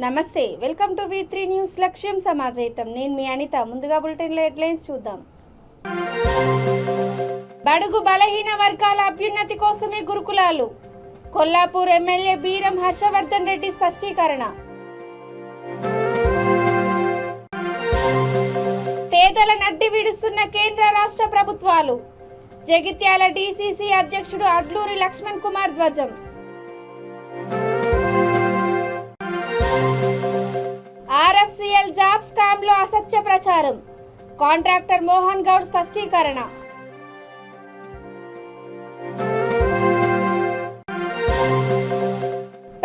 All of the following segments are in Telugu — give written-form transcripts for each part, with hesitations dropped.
నమస్తే, వెల్కమ్ టు V3 న్యూస్. లక్ష్యం సమాజహితం. నేను మీ అనిత. ముందుగా బులెటిన్లో హెడ్లైన్స్ చూద్దాం. బడుగు బలహీన వర్గాల అభ్యున్నతి కోసమే గురుకులాలు. కొల్లాపూర్ ఎమ్మెల్యే బీరం హర్షవర్ధన్ రెడ్డి స్పష్టీకరణ. పేదల నడ్డి విడుస్తున్న కేంద్ర రాష్ట్ర ప్రభుత్వాలు. జగిత్యాల DCC అధ్యక్షుడు అడ్లూరి లక్ష్మణ్ కుమార్ ధ్వజం. RFCL జాబ్ స్కామ్ లో అసత్య ప్రచారం. కాంట్రాక్టర్ మోహన్ గౌడ్ స్పష్టీకరణ.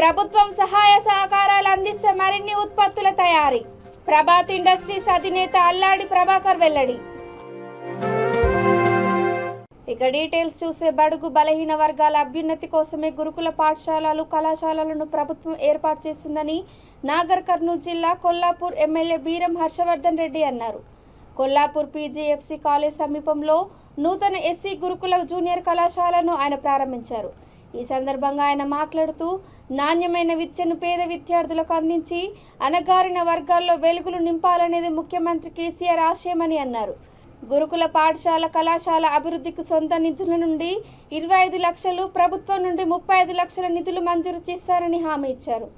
ప్రభుత్వం సహాయ సహకారాలు అందిస్తే మరిన్ని ఉత్పత్తుల తయారీ. ప్రభాత్ ఇండస్ట్రీస్ అధినేత అల్లాడి ప్రభాకర్ వెల్లడి. ఇక డీటెయిల్స్ చూసే బడుగు బలహీన వర్గాల అభ్యున్నతి కోసమే గురుకుల పాఠశాలలు కళాశాలలను ప్రభుత్వం ఏర్పాటు చేసిందని నాగర్ కర్నూలు జిల్లా కొల్లాపూర్ ఎమ్మెల్యే బీరం హర్షవర్ధన్ రెడ్డి అన్నారు. కొల్లాపూర్ PGFC కాలేజ్ సమీపంలో నూతన SC గురుకుల జూనియర్ కళాశాలను ఆయన ప్రారంభించారు. ఈ సందర్భంగా ఆయన మాట్లాడుతూ నాణ్యమైన విద్యను పేద విద్యార్థులకు అందించి అణగారిన వర్గాల్లో వెలుగులు నింపాలనేది ముఖ్యమంత్రి KCR ఆశయమని అన్నారు. గురుకుల పాఠశాల కళాశాల అభివృద్ధికి సొంత నిధుల నుండి 25 లక్షలు, ప్రభుత్వం నుండి 35 లక్షల నిధులు మంజూరు చేశారని హామీ ఇచ్చారు.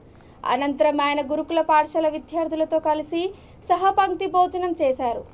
అనంతరం ఆయన గురుకుల పాఠశాల విద్యార్థులతో కలిసి సహపంక్తి భోజనం చేశారు.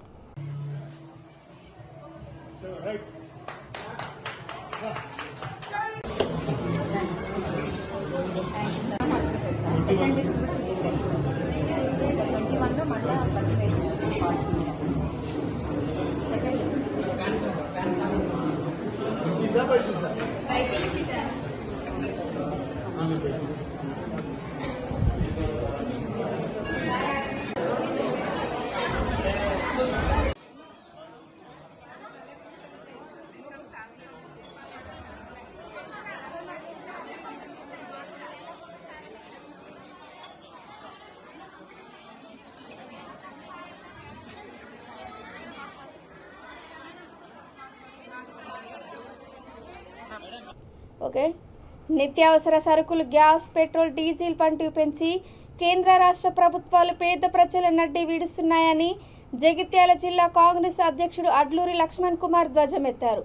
నిత్యావసర సరుకులు, గ్యాస్, పెట్రోల్, డీజిల్ వంటివి పెంచి కేంద్ర రాష్ట్ర ప్రభుత్వాలు పేద ప్రజల నడ్డి వీడుస్తున్నాయని జగిత్యాల జిల్లా కాంగ్రెస్ అధ్యక్షుడు అడ్లూరి లక్ష్మణ్ కుమార్ ధ్వజమెత్తారు.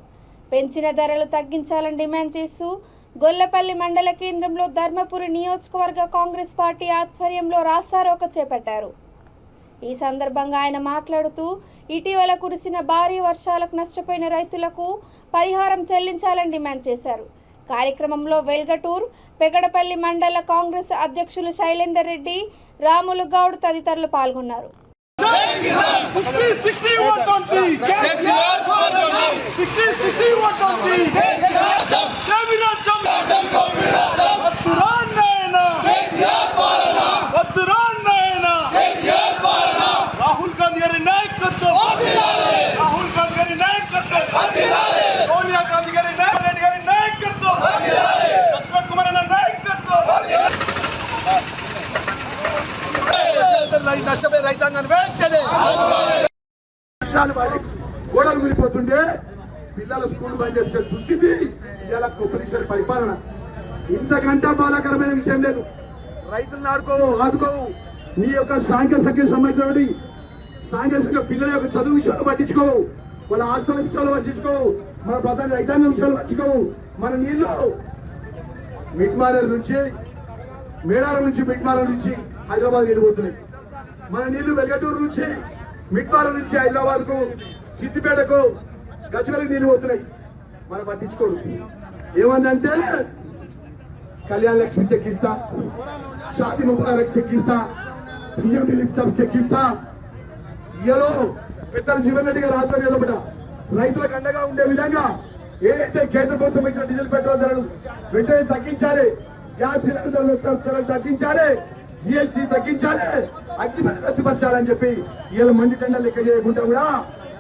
పెంచిన ధరలు తగ్గించాలని డిమాండ్ చేస్తూ గొల్లపల్లి మండల కేంద్రంలో ధర్మపురి నియోజకవర్గ కాంగ్రెస్ పార్టీ ఆధ్వర్యంలో రాస్తారోక చేపట్టారు. ఈ సందర్భంగా ఆయన మాట్లాడుతూ ఇటీవల కురిసిన భారీ వర్షాలకు నష్టపోయిన రైతులకు పరిహారం చెల్లించాలని డిమాండ్ చేశారు. కార్యక్రమంలో వెల్గటూర్, పెగడపల్లి మండల కాంగ్రెస్ అధ్యక్షులు శైలేందర్ రెడ్డి, రాములు గౌడ్ తదితరులు పాల్గొన్నారు. నష్టపోయే రైతాంగాన్ని వెంటనే వర్షాలు పడి గోడలు మునిపోతుండే పిల్లల స్కూల్ బయలుదేరే దుస్థితి ఇలా కొప్పరిసరి పరిపాలన. ఇంతకంటే బాధాకరమైన విషయం లేదు. రైతులను ఆదుకోవు. నీ యొక్క సాంకేతిక సంబంధించిన సాంకేతిక పిల్లల యొక్క చదువు విషయాలు పట్టించుకోవు, వాళ్ళ ఆస్తుల విషయాలు పట్టించుకోవు, మన ప్రధాన రైతాంగం విషయాలు పట్టించుకోవు. మన నీళ్లు మిడ్మానేరు నుంచి, మేడారం నుంచి, మిడ్మానేరు నుంచి హైదరాబాద్ వెళ్ళిపోతున్నాయి. మన నీళ్లు వెల్గటూరు నుంచి, మిడ్మానేరు నుంచి హైదరాబాద్కు, సిద్దిపేటకు, గజ్వేల్కి నీళ్లు పోతున్నాయి. మనం పట్టించుకోరు. ఏమన్నంటే కళ్యాణ లక్ష్మి చెక్ ఇస్తా, షాదీ ముబారక్ చెక్ ఇస్తా, సీఎం రిలీఫ్ చెక్ ఇస్తా. ఇయలో పెద్దల జీవన్ రెడ్డి గారి ఆధ్వర్యంలో రైతులకు అండగా ఉండే విధంగా ఏదైతే కేంద్ర ప్రభుత్వం ఇచ్చిన డీజిల్ పెట్రోల్ ధరలు వెంటనే తగ్గించాలి, గ్యాస్ సిలిండర్ ధరలు తగ్గించాలి, GST తగ్గించాలి, అగ్నిపతి రద్దుపరచాలని చెప్పి ఇవాళ మండి టెండర్ లెక్క చేయకుండా కూడా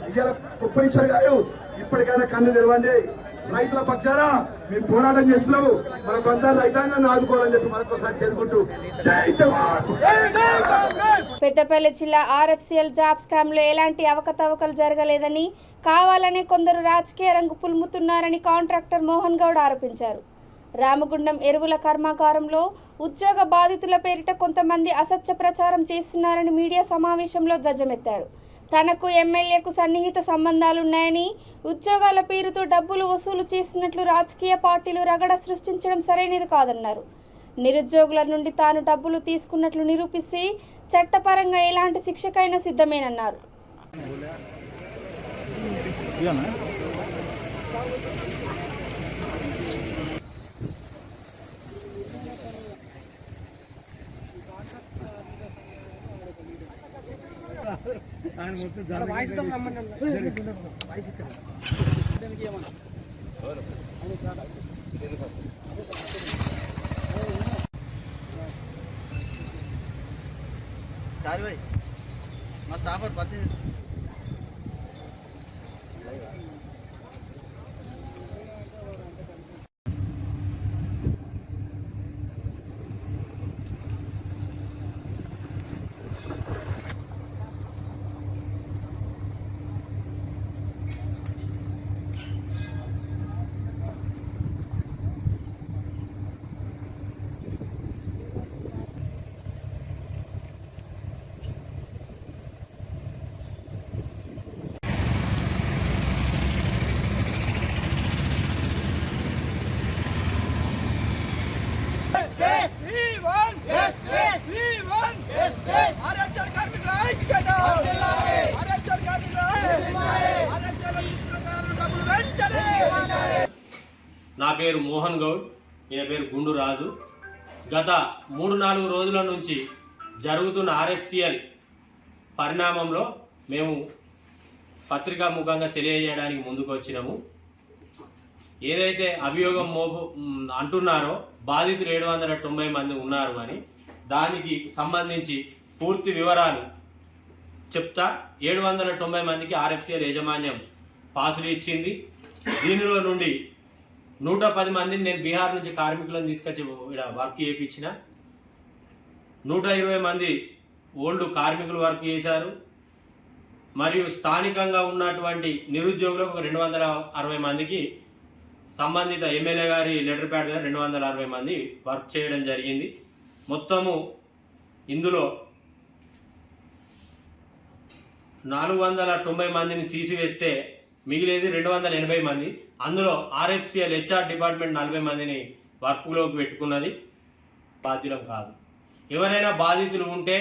ఇవాళ కొప్పరిచారు గారు ఇప్పటికైనా కన్ను తెరవండి. రైతుల పక్షాన మేము పోరాటం చేస్తున్నాము. మన ప్రాంతాల రైతాంగాన్ని ఆదుకోవాలని చెప్పి మరొకసారి చేరుకుంటూ జై జవాన్. పెద్దపల్లి జిల్లా RFCL జాబ్ స్కామ్ లో ఎలాంటి అవకతవకలు జరగలేదని, కావాలనే కొందరు రాజకీయ రంగు పులుముతున్నారని కాంట్రాక్టర్ మోహన్ గౌడ్ ఆరోపించారు. రామగుండం ఎరువుల కర్మాగారంలో ఉద్యోగ బాధితుల పేరిట కొంతమంది అసత్య ప్రచారం చేస్తున్నారని మీడియా సమావేశంలో ధ్వజమెత్తారు. తనకు ఎమ్మెల్యేకు సన్నిహిత సంబంధాలున్నాయని, ఉద్యోగాల పేరుతో డబ్బులు వసూలు చేసినట్లు రాజకీయ పార్టీలు రగడ సృష్టించడం సరైనది కాదన్నారు. నిరుద్యోగుల నుండి తాను డబ్బులు తీసుకున్నట్లు నిరూపిస్తే చట్టపరంగా ఎలాంటి శిక్షకైనా సిద్ధమేనన్నారు. సారీ భాయ్ మా స్టాఫ్ పరిచయం చేసుకో. నా పేరు మోహన్ గౌడ్, ఈయన పేరు గుండు రాజు. గత 3-4 రోజుల నుంచి జరుగుతున్న ఆర్ఎఫ్సిఎల్ పరిణామంలో మేము పత్రికా ముఖంగా తెలియజేయడానికి ముందుకు వచ్చినాము. ఏదైతే అభియోగం అంటున్నారో బాధితులు 790 మంది ఉన్నారు అని, దానికి సంబంధించి పూర్తి వివరాలు చెప్తా. 790 మందికి ఆర్ఎఫ్సిఎల్ యాజమాన్యం పాసులు ఇచ్చింది. దీనిలో నుండి 110 మందిని నేను బీహార్ నుంచి కార్మికులను తీసుకొచ్చి ఇక్కడ వర్క్ చేయించిన. 120 మంది ఓల్డ్ కార్మికులు వర్క్ చేశారు. మరియు స్థానికంగా ఉన్నటువంటి నిరుద్యోగులకు 260 మందికి సంబంధిత ఎమ్మెల్యే గారి లెటర్ ప్యాడ్ మీద 260 మంది వర్క్ చేయడం జరిగింది. మొత్తము ఇందులో 490 మందిని తీసివేస్తే మిగిలేది 280 మంది. అందులో ఆర్ఎఫ్సిఎల్ హెచ్ఆర్ డిపార్ట్మెంట్ 40 మందిని వర్క్లోకి పెట్టుకున్నది. బాధ్యులం కాదు. ఎవరైనా బాధితులు ఉంటే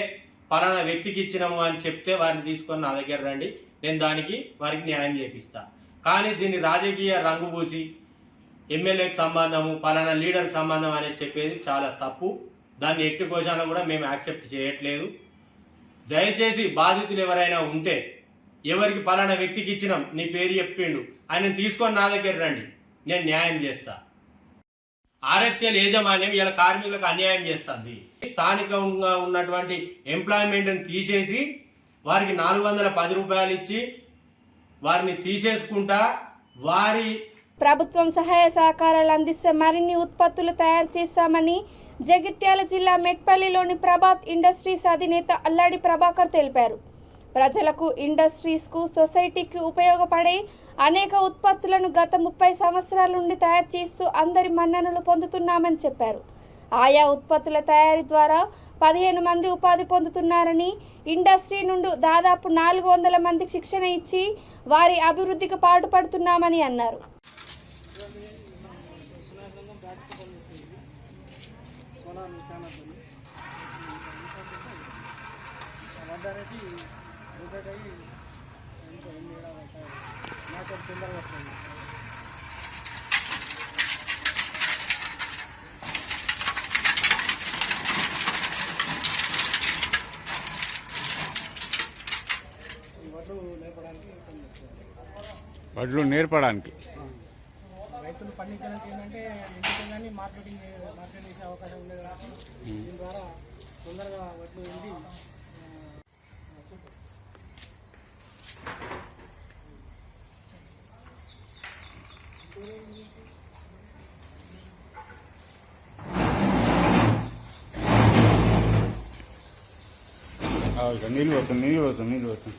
పలానా వ్యక్తికి ఇచ్చినాము అని చెప్తే వారిని తీసుకొని నా దగ్గర రండి, నేను దానికి వారికి న్యాయం చేపిస్తా. కానీ దీన్ని రాజకీయ రంగు పూసి ఎమ్మెల్యేకి సంబంధము, పలానా లీడర్కి సంబంధం అనేది చెప్పేది చాలా తప్పు. దాన్ని ఎట్టి కోశాన కూడా మేము యాక్సెప్ట్ చేయట్లేదు. దయచేసి బాధితులు ఎవరైనా ఉంటే, ఎవరికి పలానా వ్యక్తికి ఇచ్చినాం నీ పేరు చెప్పిండు ఆయన తీసుకొని నా దగ్గర రండి, నేను న్యాయం చేస్తా. ఆర్ఎఫ్సిఎల్ యాజమాన్యం ఇలా కార్మికులకు అన్యాయం చేస్తుంది. స్థానికంగా ఉన్నటువంటి ఎంప్లాయ్మెంట్ని తీసేసి వారికి 410 రూపాయలు ఇచ్చి వారిని తీసేసుకుంటా వారి ప్రభుత్వం సహాయ సహకారాలు అందిస్తే మరిన్ని ఉత్పత్తులు తయారు చేస్తామని జగిత్యాల జిల్లా మెట్పల్లిలోని ప్రభాత్ ఇండస్ట్రీస్ అధినేత అల్లాడి ప్రభాకర్ తెలిపారు. ప్రజలకు, ఇండస్ట్రీస్కు, సొసైటీకి ఉపయోగపడే అనేక ఉత్పత్తులను గత 30 సంవత్సరాల నుండి తయారు చేస్తూ అందరి మన్ననలు పొందుతున్నామని చెప్పారు. ఆయా ఉత్పత్తుల తయారీ ద్వారా 15 మంది ఉపాధి పొందుతున్నారని, ఇండస్ట్రీ నుండి దాదాపు 400 మందికి శిక్షణ ఇచ్చి వారి అభివృద్ధికి పాటుపడుతున్నామని అన్నారు. వడ్లు నేర్పడానికి రైతులు పండించడానికి ఏంటంటే ఎందుకంటే మార్కెటింగ్ చేసే అవకాశం ఉండేది కాబట్టి దీని ద్వారా తొందరగా వడ్లు ఎండి నీళ్ళు పోతుంది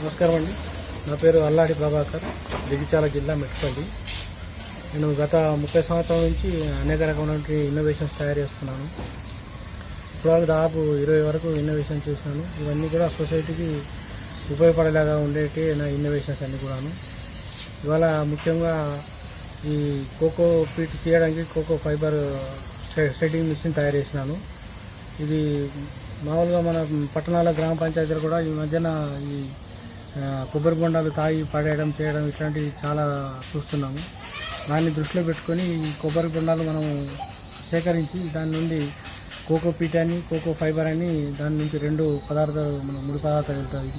నమస్కారం అండి. నా పేరు అల్లాడి ప్రభాకర్, జగిత్యాల జిల్లా మెట్పల్లి. నేను గత 30 సంవత్సరాల నుంచి అనేక రకమైనటువంటి ఇన్నోవేషన్స్ తయారు చేస్తున్నాను. ఇప్పుడు దాదాపు 20 వరకు ఇన్నోవేషన్ చేశాను. ఇవన్నీ కూడా సొసైటీకి ఉపయోగపడేలాగా ఉండేటి నా ఇన్నోవేషన్స్ అన్నీ కూడాను. ఇవాళ ముఖ్యంగా ఈ కోకో పీట్ తీయడానికి కోకో ఫైబర్ షెడ్డింగ్ మిషన్ తయారు చేసినాను. ఇది మామూలుగా మన పట్టణాల గ్రామ పంచాయతీలు కూడా ఈ మధ్యన ఈ కొబ్బరి బొండాలు తాగి పడేయడం చేయడం ఇట్లాంటివి చాలా చూస్తున్నాము. దాన్ని దృష్టిలో పెట్టుకొని ఈ కొబ్బరి బొండాలు మనం సేకరించి దాని నుండి కోకో పీట్ అని కోకో ఫైబర్ అని దాని నుంచి 2 పదార్థాలు ముడి పదార్థాలు వెళ్తాయి.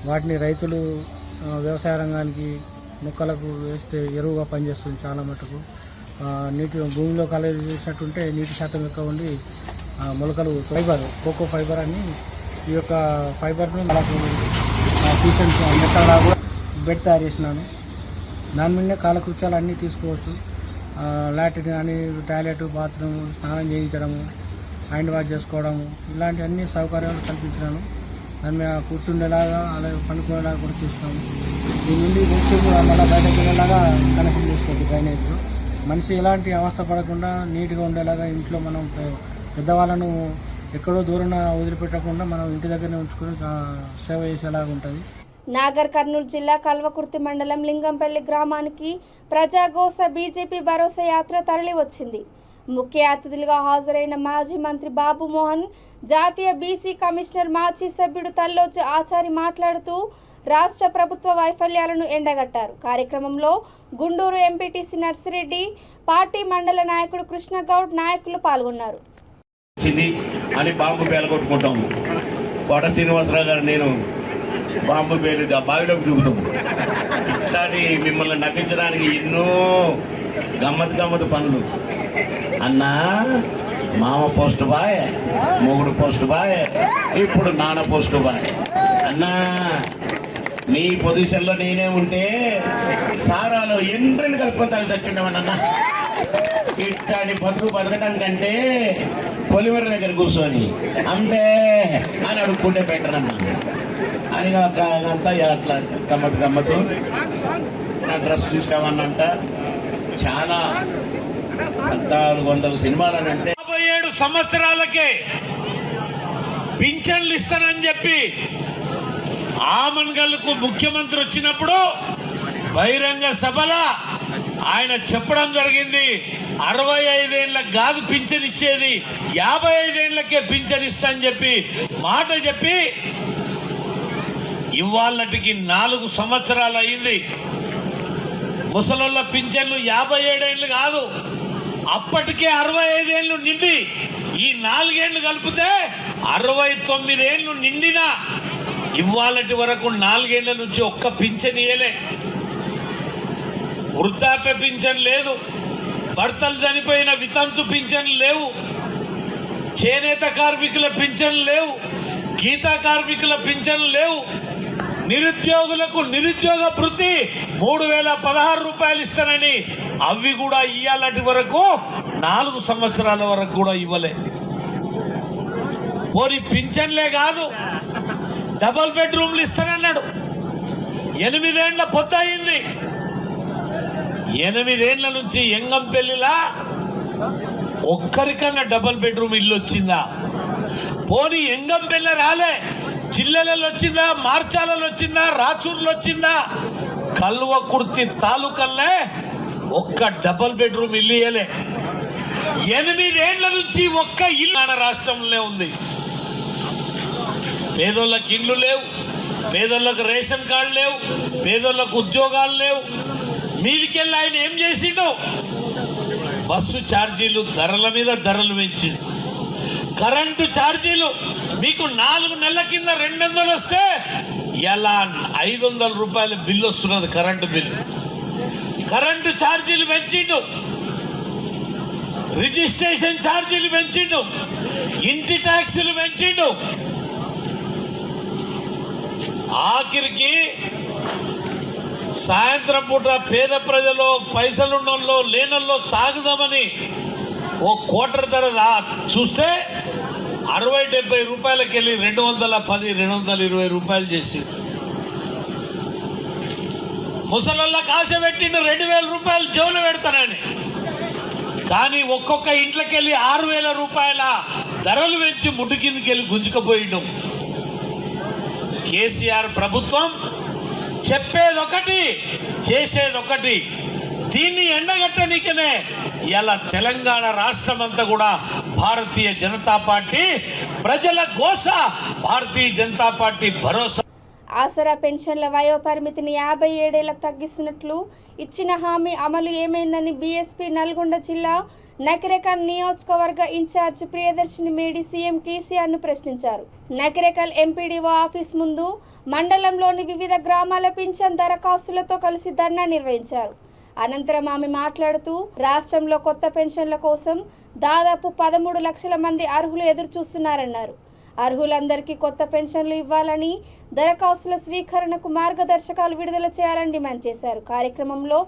వాటిని రైతులు వ్యవసాయ రంగానికి మొక్కలకు వేస్తే ఎరువుగా పనిచేస్తుంది. చాలా మటుకు నీటి భూమిలో కలెక్ట్ చేసినట్టుంటే నీటి శాతం ఎక్కువ ఉండి మొలకలు ఫైబర్ కోకో ఫైబర్ అని ఈ యొక్క ఫైబర్ను మనకు టీషర్ట్ మెత్తగా కూడా బెడ్ తయారు చేసినాను. దాని మీదనే కాలకృత్యాలు అన్నీ తీసుకోవచ్చు. లాట్రిన్ కానీ టాయిలెట్ బాత్రూమ్ స్నానం చేయించడము హ్యాండ్ వాష్ చేసుకోవడము ఇలాంటి అన్ని సౌకర్యాలు కల్పించినాను. దాని మీద కూర్చుండేలాగా అలాగే పండుకునేలాగా కూడా చూసినాము. దీని నుండి మళ్ళీ బయటకు వెళ్ళేలాగా కనెక్షన్ చేసుకోవచ్చు. డ్రైనేజ్లో మనిషి ఎలాంటి అవస్థ పడకుండా నీట్గా ఉండేలాగా ఇంట్లో మనం పెద్దవాళ్ళను ఎక్కడో దూరం వదిలిపెట్టకుండా మనం ఇంటి దగ్గరనే ఉంచుకొని సేవ చేసేలాగా ఉంటుంది. నాగర్ కర్నూలు జిల్లా కల్వకుర్తి మండలం లింగంపల్లి గ్రామానికి ప్రజాగోస బీజేపీ భరోసా యాత్ర తరలి వచ్చింది. ముఖ్య అతిథులుగా హాజరైన మాజీ మంత్రి బాబు మోహన్, జాతీయ బీసీ కమిషనర్ మాజీ సభ్యుడు తల్లోజు ఆచారి మాట్లాడుతూ రాష్ట్ర ప్రభుత్వ వైఫల్యాలను ఎండగట్టారు. కార్యక్రమంలో గుండూరు ఎంపీటీసీ నర్సిరెడ్డి, పార్టీ మండల నాయకుడు కృష్ణగౌడ్ నాయకులు పాల్గొన్నారు. అని బాంబు పేలు కొట్టుకుంటాము. కోట శ్రీనివాసరావు గారు నేను బాంబు పేరు బావిలోకి చూపుతాము. ఇట్లాంటి మిమ్మల్ని నవ్వించడానికి ఎన్నో గమ్మత్ పనులు. అన్నా మామ పోస్ట్ బాయ్, మొగుడు పోస్ట్ బాయ్, ఇప్పుడు నాన్న పోస్ట్ బాయ్. అన్నా నీ పొజిషన్లో నేనే ఉంటే సారాలో ఎండ్రని కలుపుకొని చచ్చుండమన్నా. ఇట్లాంటి బతకడం కంటే పొలిమర దగ్గర కూర్చొని అంతే అని అడుక్కుంటే బెటర్ అన్నా అని అంతా అట్లా గమ్మత్తు. నా డ్రెస్ చూసామన్నంట చాలా 1400 సినిమాలు అని అంటే 57 సంవత్సరాలకే పింఛన్లు ఇస్తానని చెప్పి ఆమన్గల్కు ముఖ్యమంత్రి వచ్చినప్పుడు బహిరంగ సభల ఆయన చెప్పడం జరిగింది, 65 ఏళ్ళకి కాదు పింఛన్ ఇచ్చేది, 55 ఏళ్ళకే పింఛన్ ఇస్తా అని చెప్పి మాట చెప్పి ఇవాళటికి 4 సంవత్సరాలు అయింది. ముసలోళ్ళ పింఛన్లు 57 ఏళ్ళు కాదు, అప్పటికే 65 ఏళ్ళు నిండి ఈ 4 ఏళ్ళు కలిపితే 69 ఏళ్ళు నిండిన ఇవాళటి వరకు 4 ఏళ్ల నుంచి ఒక్క పింఛన్ ఇయ్యలే. వృద్ధాప్య పింఛన్ లేదు, భర్తలు చనిపోయిన వితంతు పింఛన్లు లేవు, చేనేత కార్మికుల పింఛన్లు లేవు, గీతా కార్మికుల పింఛన్లు లేవు, నిరుద్యోగులకు నిరుద్యోగ భృతి 3016 రూపాయలు ఇస్తానని అవి కూడా ఇయ్యాలటి వరకు 4 సంవత్సరాల వరకు కూడా ఇవ్వలే. పోనీ పింఛన్లే కాదు, డబల్ బెడ్రూమ్లు ఇస్తానన్నాడు. 8 ఏళ్ల పొద్దు అయింది. 8 ఏళ్ల నుంచి ఎంగంపల్లిలా ఒక్కరికన్నా డబల్ బెడ్రూమ్ ఇల్లు వచ్చిందా? పోనీ ఎంగంపల్లి రాలే, జిల్లాలలో వచ్చిందా, మార్చాలలో వచ్చిందా, రాచూర్లో వచ్చిందా? కల్వకుర్తి తాలూకల్లే ఒక్క డబల్ బెడ్రూమ్ ఇల్లు ఇయ్యలే. 8 ఏళ్ల నుంచి ఒక్క ఇల్లు మన రాష్ట్రంలో ఉంది. పేదోళ్ళకి ఇల్లు లేవు, పేదోళ్ళకు రేషన్ కార్డు లేవు, పేదోళ్ళకు ఉద్యోగాలు లేవు. మీదికెళ్ళి ఆయన ఏం చేసిండు? బస్సు ఛార్జీలు ధరల మీద ధరలు పెంచిండు. కరెంటు ఛార్జీలు మీకు 4 నెలల కింద 200 వస్తే ఇలా 500 రూపాయల బిల్లు వస్తున్నది, కరెంటు బిల్లు. కరెంటు ఛార్జీలు పెంచిండు, రిజిస్ట్రేషన్ ఛార్జీలు పెంచిండు, ఇంటి ట్యాక్సులు పెంచిండు. ఆఖరికి సాయంత్రం పూట పేద ప్రజలు, పైసలున్నోళ్ళు లేనోళ్ళు తాగుదామని ఓ క్వార్టర్ ధర చూస్తే 60-70 రూపాయలకి వెళ్ళి 210-220 రూపాయలు చేసి ముసలోళ్ళకి ఆశ పెట్టిండు 2000 రూపాయలు జోలు పెడతానని. కానీ ఒక్కొక్క ఇంట్లోకి వెళ్ళి 6000 రూపాయల ధరలు పెంచి ముడ్డు కిందకి వెళ్ళి గుంజుకపోయిండు. కేసీఆర్ ప్రభుత్వం చెప్పేదొకటి చేసేదొకటి. దీన్ని ఎండగట్టనికనే ఇలా తెలంగాణ రాష్ట్రం అంతా కూడా భారతీయ జనతా పార్టీ ప్రజల గోస, భారతీయ జనతా పార్టీ భరోసా. ఆసరా పెన్షన్ల వయోపరిమితిని 57 ఏళ్లకు తగ్గిస్తున్నట్లు ఇచ్చిన హామీ అమలు ఏమైందని బీఎస్పీ నల్గొండ జిల్లా నకిరేకల్ నియోజకవర్గ ఇన్ఛార్జ్ ప్రియదర్శిని మేడి సీఎం కేసీఆర్ను ప్రశ్నించారు. నకిరేకల్ ఎంపీడీఓ ఆఫీస్ ముందు మండలంలోని వివిధ గ్రామాల పింఛన్ దరఖాస్తులతో కలిసి ధర్నా నిర్వహించారు. అనంతరం ఆమె మాట్లాడుతూ రాష్ట్రంలో కొత్త పెన్షన్ల కోసం దాదాపు 13 లక్షల మంది అర్హులు ఎదురు చూస్తున్నారన్నారు. అర్హులందరికీ కొత్త పెన్షన్లు ఇవ్వాలని, దరఖాస్తుల స్వీకరణకు మార్గదర్శకాలు విడుదల చేయాలని డిమాండ్ చేశారు. కార్యక్రమంలో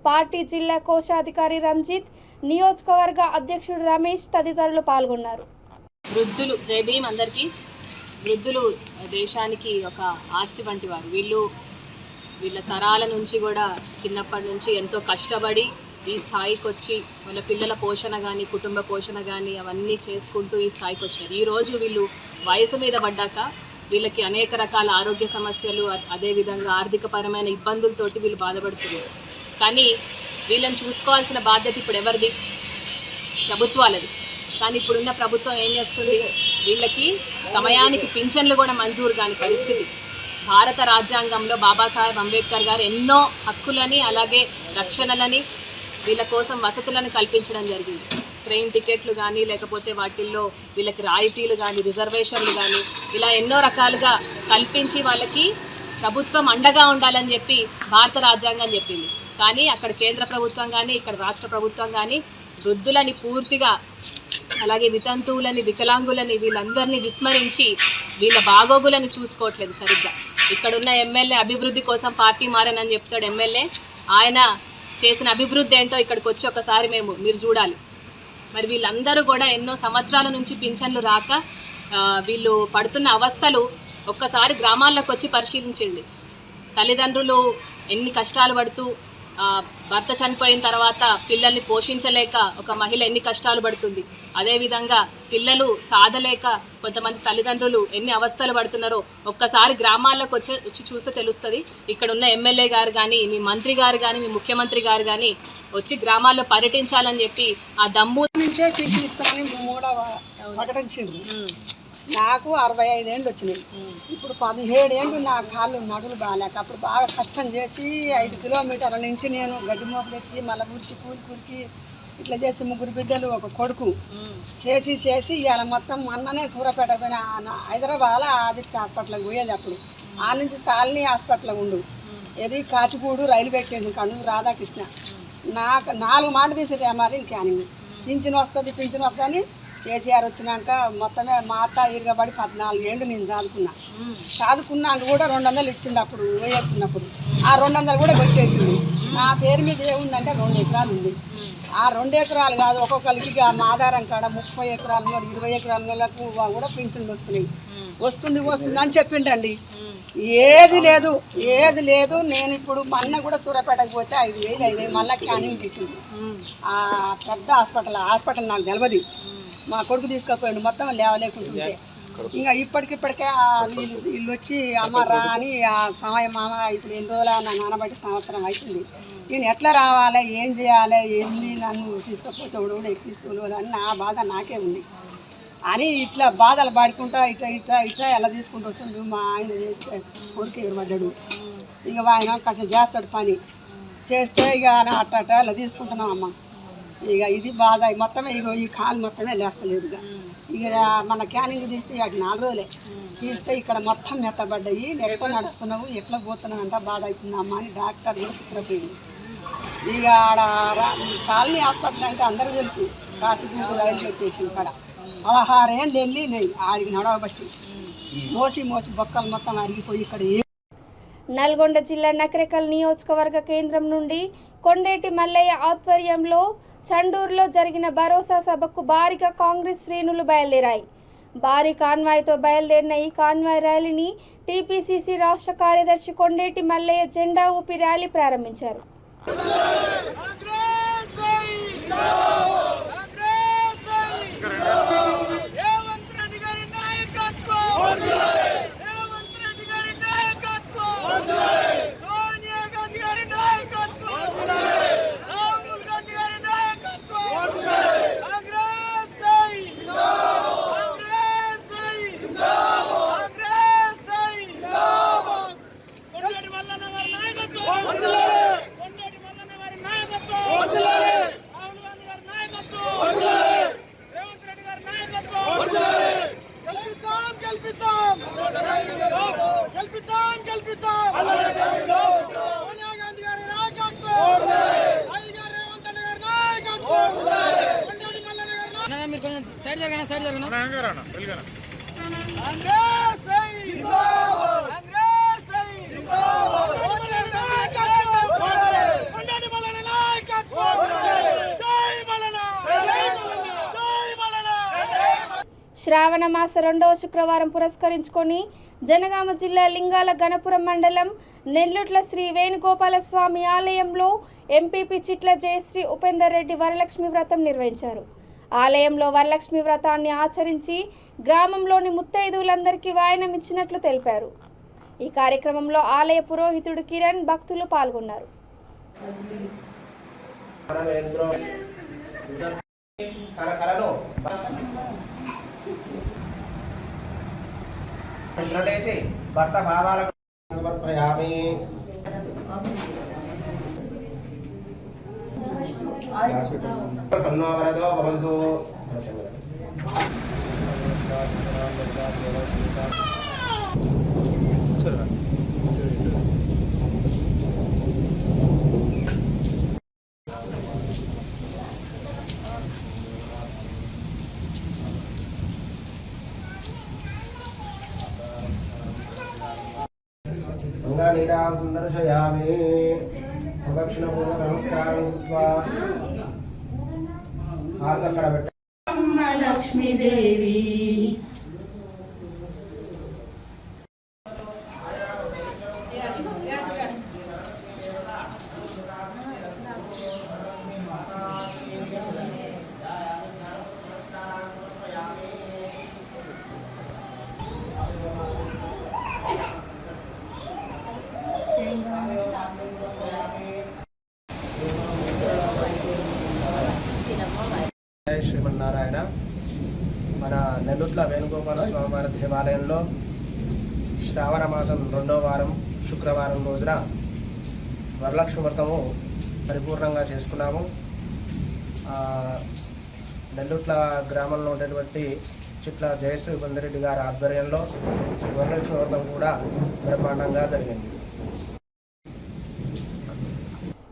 పార్టీ జిల్లా కోశాధికారి రంజిత్, నియోజకవర్గ అధ్యక్షుడు రమేష్ తదితరులు పాల్గొన్నారు. వృద్ధులు, జై భీమ్ అందరికీ. వృద్ధులు దేశానికి ఒక ఆస్తి వంటి వారు. వీళ్ళ తరాల నుంచి కూడా చిన్నప్పటి నుంచి ఎంతో కష్టపడి ఈ స్థాయికి వచ్చి వాళ్ళ పిల్లల పోషణ కానీ, కుటుంబ పోషణ కానీ అవన్నీ చేసుకుంటూ ఈ స్థాయికి వచ్చినారు. ఈరోజు వీళ్ళు వయసు మీద పడ్డాక వీళ్ళకి అనేక రకాల ఆరోగ్య సమస్యలు, అదేవిధంగా ఆర్థికపరమైన ఇబ్బందులతోటి వీళ్ళు బాధపడుతున్నారు. కానీ వీళ్ళని చూసుకోవాల్సిన బాధ్యత ఇప్పుడు ఎవరిది? ప్రభుత్వాలది. కానీ ఇప్పుడున్న ప్రభుత్వం ఏం చేస్తుంది? వీళ్ళకి సమయానికి పింఛన్లు కూడా మంజూరు కాని పరిస్థితి. భారత రాజ్యాంగంలో బాబాసాహెబ్ అంబేద్కర్ గారు ఎన్నో హక్కులని, అలాగే రక్షణలని, వీళ్ళ కోసం వసతులను కల్పించడం జరిగింది. ట్రైన్ టికెట్లు కానీ, లేకపోతే వాటిల్లో వీళ్ళకి రాయితీలు కానీ, రిజర్వేషన్లు కానీ, ఇలా ఎన్నో రకాలుగా కల్పించి వాళ్ళకి ప్రభుత్వం అండగా ఉండాలని చెప్పి భారత రాజ్యాంగం చెప్పింది. కానీ అక్కడ కేంద్ర ప్రభుత్వం కానీ, ఇక్కడ రాష్ట్ర ప్రభుత్వం కానీ వృద్ధులని పూర్తిగా, అలాగే వితంతువులని, వికలాంగులని వీళ్ళందరినీ విస్మరించి వీళ్ళ బాగోగులను చూసుకోవట్లేదు సరిగ్గా. ఇక్కడున్న ఎమ్మెల్యే అభివృద్ధి కోసం పార్టీ మారనని చెప్తాడు ఎమ్మెల్యే. ఆయన చేసిన అభివృద్ధి ఏంటో ఇక్కడికి వచ్చి ఒకసారి మీరు చూడాలి. మరి వీళ్ళందరూ కూడా ఎన్నో సంవత్సరాల నుంచి పింఛన్లు రాక వీళ్ళు పడుతున్న అవస్థలు ఒక్కసారి గ్రామాల్లోకి వచ్చి పరిశీలించండి. తల్లిదండ్రులు ఎన్ని కష్టాలు పడుతూ భర్త చనిపోయిన తర్వాత పిల్లల్ని పోషించలేక ఒక మహిళ ఎన్ని కష్టాలు పడుతుంది, అదేవిధంగా పిల్లలు సాధలేక కొంతమంది తల్లిదండ్రులు ఎన్ని అవస్థలు పడుతున్నారో ఒక్కసారి గ్రామాల్లోకి వచ్చి చూస్తే తెలుస్తుంది. ఇక్కడ ఉన్న ఎమ్మెల్యే గారు కానీ, మీ మంత్రి గారు కానీ, మీ ముఖ్యమంత్రి గారు కానీ వచ్చి గ్రామాల్లో పర్యటించాలని చెప్పి ఆ దమ్ము నుంచే పింఛన్ ఇస్తామని ప్రకటించింది. నాకు 65 ఏళ్ళు వచ్చినాయి. ఇప్పుడు 17 ఏళ్ళు నా కాళ్ళు నడులు బాగాలేక అప్పుడు బాగా కష్టం చేసి 5 కిలోమీటర్ల నుంచి నేను గడ్డి మోపులు ఎత్తి మళ్ళీ ఊరికి కూరికి ఇట్లా చేసి 3 బిడ్డలు ఒక కొడుకు చేసి ఇవాళ మొత్తం మొన్ననే సూర్యాపేట పోయిన హైదరాబాద్ ఆదిత్య హాస్పిటల్కి పోయేది. అప్పుడు ఆ నుంచి సాలిని హాస్పిటల్లో ఉండు ఏది కాచిపూడు రైల్వే స్టేషన్ కన్ను రాధాకృష్ణ. నాకు 4 మాట తీసేది మరి క్యానింగ్ పింఛన్ వస్తుంది అని కేసీఆర్ వచ్చినాక మొత్తమే మా అత్త ఇరగబడి 14 ఏళ్ళు నేను చదువుకున్నాక కూడా 200 ఇచ్చిండు అప్పుడు వేస్తున్నప్పుడు. ఆ 200 కూడా పెట్టేసింది. నా పేరు మీద ఏముందంటే 2 ఎకరాలు ఉంది. ఆ 2 ఎకరాలు కాదు, ఒక్కొక్కరికి మా ఆధారం కాడ 30 ఎకరాల 20 ఎకరాలకు కూడా పింఛన్లు వస్తున్నాయి. వస్తుంది అని చెప్పిండండి. ఏది లేదు. నేను ఇప్పుడు మొన్న కూడా సూర్యాపేటకు పోతే 5,000 అయినాయి. మళ్ళీ క్యానింగ్ తీసింది. ఆ పెద్ద హాస్పిటల్ నాకు తెలియదు. మా కొడుకు తీసుకుపోయాడు మొత్తం లేవలేకుంటుంటే. ఇంకా ఇప్పటికే వీళ్ళు వచ్చి అమ్మ రా అని ఆ సమయం మామ ఇప్పుడు ఎన్ని రోజులు నా నాన్నబట్టి సంవత్సరం అవుతుంది. నేను ఎట్లా రావాలి, ఏం చేయాలి, ఎన్ని నన్ను తీసుకపోతే కూడా ఎక్కిస్తూ అని నా బాధ నాకే ఉంది అని ఇట్లా బాధలు పడుకుంటా ఇట్లా ఎలా తీసుకుంటూ వస్తుండు. మా ఆయన చేస్తే కొడుకు ఎగరబడ్డాడు. ఇక ఆయన కాస్త చేస్తాడు పని చేస్తే ఇక అట్లా ఇలా తీసుకుంటున్నాం అమ్మ. ఇక ఇది బాధ మొత్తమే. ఇక ఈ కాలు మొత్తమే లేస్తలేదు. ఇక మన క్యానింగ్ తీస్తే ఇక 4 రోజులే తీస్తే ఇక్కడ మొత్తం మెత్తబడ్డాయి. ఎట్లా నడుస్తున్నావు, ఎట్లా పోతున్నావు అంతా బాధ అవుతుంది అమ్మ అని డాక్టర్ కూడా చిత్రపోయింది. ఇక ఆడ సాలిని హాస్పిటల్ అంటే అందరూ తెలుసు. కాచిపూడి రైల్వే స్టేషన్ కాడ 16 ఏళ్ళు వెళ్ళి ఆడికి నడవబట్టి మోసి బొక్కలు మొత్తం అరిగిపోయి ఇక్కడ. నల్గొండ జిల్లా నకరేకల్ నియోజకవర్గ కేంద్రం నుండి కొండేటి మల్లయ్య ఆధ్వర్యంలో చండూరులో జరిగిన భరోసా సభకు భారీగా కాంగ్రెస్ శ్రేణులు బయలుదేరాయి. భారీ కాన్వాయ్తో బయలుదేరిన ఈ కాన్వాయ్ ర్యాలీని టీపీసీసీ రాష్ట్ర కార్యదర్శి కొండేటి మల్లయ్య జెండా ఊపి ర్యాలీ ప్రారంభించారు. శ్రావణ మాస 2వ శుక్రవారం పురస్కరించుకొని జనగామ జిల్లా లింగాల గణపురం మండలం నెల్లుట్ల శ్రీ వేణుగోపాల స్వామి ఆలయంలో ఎంపీపీ చిట్ల జయశ్రీ ఉపేందర్ రెడ్డి వరలక్ష్మి వ్రతం నిర్వహించారు. ఆలయంలో వరలక్ష్మి వ్రతాన్ని ఆచరించి గ్రామంలోని ముత్తైదువులందరికీ వాయనం ఇచ్చినట్లు తెలిపారు. ఈ కార్యక్రమంలో ఆలయ పురోహితుడు కిరణ్, భక్తులు పాల్గొన్నారు. భర్త పాదాలకు సమర్పయామి. సన్నో వరదో భవంతు. సందర్శయామి. ప్రదక్షిణపూర్వక నమస్కారం అక్కడ పెట్ట లక్ష్మీదేవి మన నెల్లూట్ల వేణుగోపాల స్వామివారి దేవాలయంలో శ్రావణ మాసం 2వ వారం శుక్రవారం రోజున వరలక్ష్మి వ్రతము పరిపూర్ణంగా చేసుకున్నాము. నెల్లూట్ల గ్రామంలో ఉండేటువంటి చిట్ల జయశ్రీ కొందరెడ్డి గారి ఆధ్వర్యంలో వరలక్ష్మి వ్రతం కూడా బ్రహ్మాండంగా జరిగింది.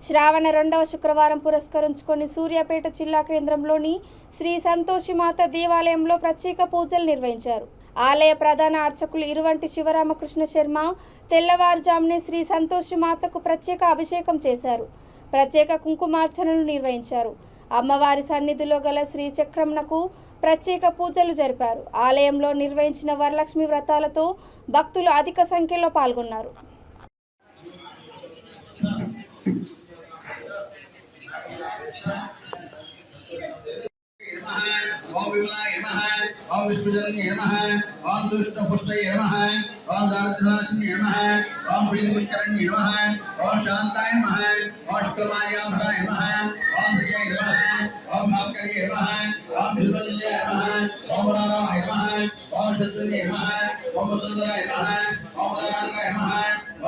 శ్రావణ 2వ శుక్రవారం పురస్కరించుకొని సూర్యాపేట జిల్లా కేంద్రంలోని శ్రీ సంతోషిమాత దేవాలయంలో ప్రత్యేక పూజలు నిర్వహించారు. ఆలయ ప్రధాన అర్చకులు ఇరువంటి శివరామకృష్ణ శర్మ తెల్లవారుజామునే శ్రీ సంతోషిమాతకు ప్రత్యేక అభిషేకం చేశారు. ప్రత్యేక కుంకుమార్చనలు నిర్వహించారు. అమ్మవారి సన్నిధిలో గల శ్రీ చక్రంనకు ప్రత్యేక పూజలు జరిపారు. ఆలయంలో నిర్వహించిన వరలక్ష్మి వ్రతాలతో భక్తులు అధిక సంఖ్యలో పాల్గొన్నారు. ओम विमलाय नमः ओम विष्णुजनन्ये नमः ओम दुष्टपुष्टये नमः ओम दारिद्र्यनाशिन्ये नमः ओम प्रीतिपुष्करण्ये नमः ओम शान्ताय नमः ओम शुक्लमाल्याभराय नमः ओम प्रियाय नमः ओम भास्कर्ये नमः ओम बिल्वल्ये नमः ओम राराय नमः ओम शस्त्रये नमः ओम सुन्दराय नमः ओम दारांगाय नमः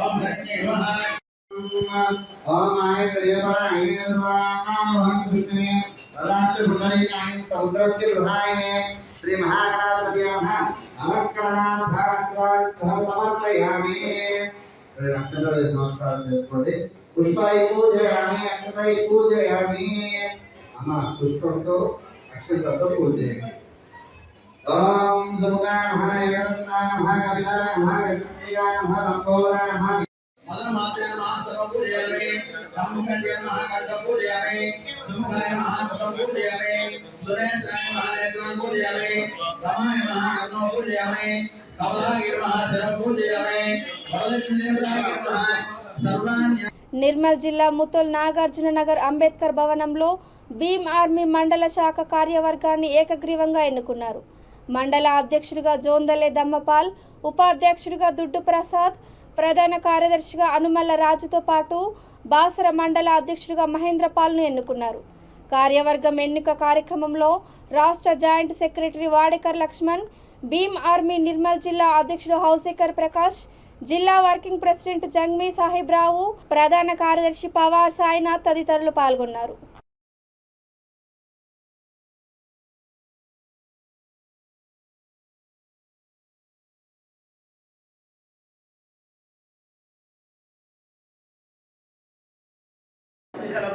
ओम भरण्ये नमः ओम आय प्रियपराय नमः ओम विष्णुये राष्ट्र भुवनेकानि समुद्रस्य गृहाय श्री महागणाधिपतये नमः अलंकरणार्थं समर्पयामि. अक्षतले नमस्कार చేసుకోండి. పుష్పై పూజయామి అక్షతై పూజయామి. అమ్మ పుష్పంతో అక్షతలతో పూజ చేయండి. ఓం సముదాయ నమః కవిలాయ నమః గణపతియాయ నమః లంబోదరాయ నమః మదన మాత్రే నమః సర్వ పూజయామి. రామకండే నమః కంఠ పూజయామి. సుముఖాయ నమః ముఖం పూజయామి. సురేంద్రాయ నమః నేత్రం పూజయామి. రమాయ నమః కర్ణం పూజయామి. కమలాయ నమః శిరం పూజయామి. వరలక్ష్మీ దేవతాయ నమః సర్వాణ్య. నిర్మల్ జిల్లా ముతోల్ నాగార్జున నగర్ అంబేద్కర్ భవనంలో భీమ్ ఆర్మీ మండల శాఖ కార్యవర్గాన్ని ఏకగ్రీవంగా ఎన్నుకున్నారు. మండల అధ్యక్షుడిగా జోందలే దమ్మపాల్, ఉపాధ్యక్షుడిగా దుడ్డు ప్రసాద్, ప్రధాన కార్యదర్శిగా అనుమల్ల రాజుతో పాటు బాసర మండల అధ్యక్షుడిగా మహేంద్రపాల్ను ఎన్నుకున్నారు. కార్యవర్గం ఎన్నిక కార్యక్రమంలో రాష్ట్ర joint secretary Wadekar Laxman, Bhim army Nirmal జిల్లా అధ్యక్షుడు హౌసేకర్ ప్రకాష్, జిల్లా వర్కింగ్ ప్రెసిడెంట్ జంగ్మీ సాహిబ్ రావు, ప్రధాన కార్యదర్శి పవార్ సాయినాథ్ తదితరులు పాల్గొన్నారు.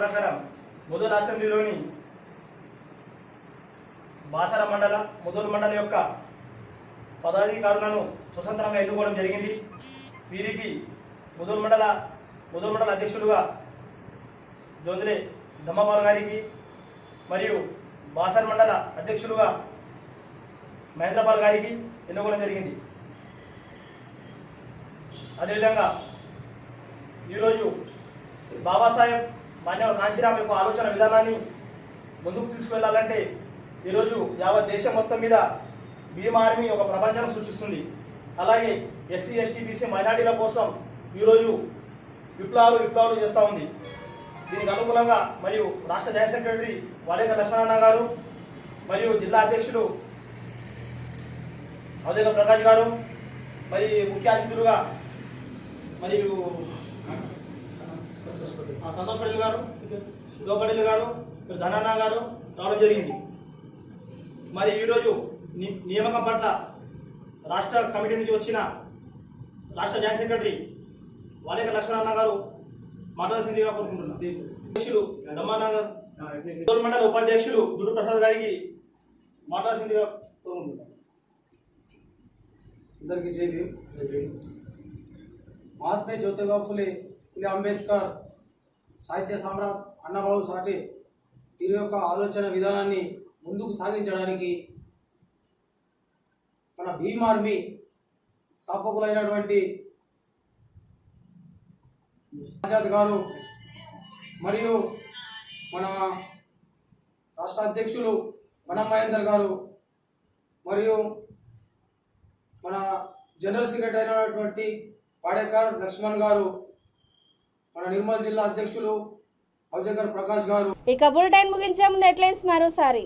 ప్రకారం ముదోల్ అసెంబ్లీలోని బాసర మండల ముదోల్ మండల యొక్క పదాధికారులను స్వతంత్రంగా ఎన్నుకోవడం జరిగింది. వీరికి ముదోల్ మండల అధ్యక్షులుగా జోందలే దమ్మపాల్ గారికి మరియు బాసర మండల అధ్యక్షులుగా మహేంద్రపాల్ గారికి ఎన్నుకోవడం జరిగింది. అదేవిధంగా ఈరోజు బాబాసాహెబ్ మాన్యవర్ కాంశీరామ్ యొక్క ఆలోచన విధానాన్ని ముందుకు తీసుకువెళ్ళాలంటే ఈరోజు యావత్ దేశం మొత్తం మీద భీమ్ ఆర్మీ ఒక ప్రపంచాన్ని సూచిస్తుంది. అలాగే ఎస్సీ ఎస్టీ బీసీ మైనార్టీల కోసం ఈరోజు విప్లవాలు చేస్తూ ఉంది. దీనికి అనుకూలంగా మరియు రాష్ట్ర జాయింట్ సెక్రటరీ వాడేకర్ లక్ష్మణ గారు మరియు జిల్లా అధ్యక్షుడు హౌసేకర్ ప్రకాష్ గారు మరి ముఖ్య అతిథులుగా మరియు సంతోష్ పటేల్ గారు, శివ పటేల్ గారు, ధనన్న గారు రావడం జరిగింది. మరి ఈరోజు నియామకం పట్ల రాష్ట్ర కమిటీ నుంచి వచ్చిన రాష్ట్ర జాయింట్ సెక్రటరీ వాడేకర్ లక్ష్మణ గారు మాట్లాడాల్సిందిగా కోరుకుంటున్నారు. అధ్యక్షులు రమానగర్ మండల ఉపాధ్యక్షులు దుడ్డు ప్రసాద్ గారికి మాట్లాడాల్సిందిగా కోరుకుంటున్నారు. అందరికీ జై భీమ్. మహాత్మే జ్యోతిబా ఫులే అంబేద్కర్ సాహిత్య సామ్రాట్ అన్నబాబు సాటే వీరి యొక్క ఆలోచన విధానాన్ని ముందుకు సాగించడానికి మన భీమ్ ఆర్మీ స్థాపకులైనటువంటి ఆజాద్ గారు మరియు మన రాష్ట్ర అధ్యక్షులు వనం మహేందర్ గారు మరియు మన జనరల్ సెక్రటరీ అయినటువంటి వాడేకర్ లక్ష్మణ్ గారు, మన నిర్మల్ జిల్లా అధ్యక్షులు హౌసేకర్ ప్రకాష్ గారు. ఇక బులెటిన్ ముగించే ముందు హెడ్లైన్స్ మరోసారి.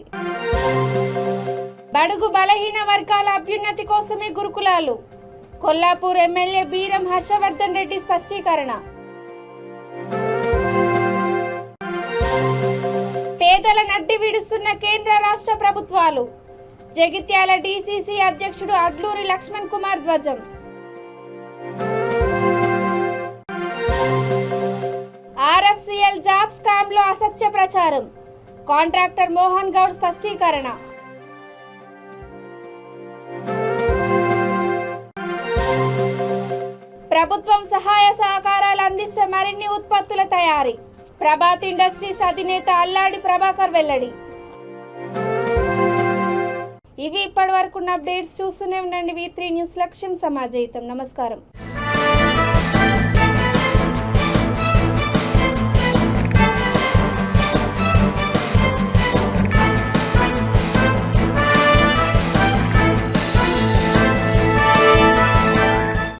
బడుగు బలహీన వర్గాల అభ్యున్నతి కోసమే గురుకులాలు. కొల్లాపూర్ ఎమ్మెల్యే బీరం హర్షవర్ధన్ రెడ్డి స్పష్టీకరణ. పేదల నడ్డి విడుస్తున్న కేంద్ర రాష్ట్ర ప్రభుత్వాలు. జగిత్యాల డీసీసీ అధ్యక్షుడు అడ్లూరి లక్ష్మణ్ కుమార్ ధ్వజం. ఆర్ఎఫ్సిఎల్ జాబ్ స్కామ్ లో అసత్య ప్రచారం. కాంట్రాక్టర్ మోహన్ గౌడ్ స్పష్టీకరణ. ప్రభుత్వం సహాయ సహకారాలు అందిస్తే మరిన్ని ఉత్పత్తుల తయారీ. ప్రభాత్ ఇండస్ట్రీస్ అధినేత అల్లాడి ప్రభాకర్ వెల్లడి. ఇవి ఇప్పటి వరకు అప్డేట్స్. చూస్తూనే ఉండండి V3 న్యూస్. లక్ష్యం సమాజహితం. నమస్కారం.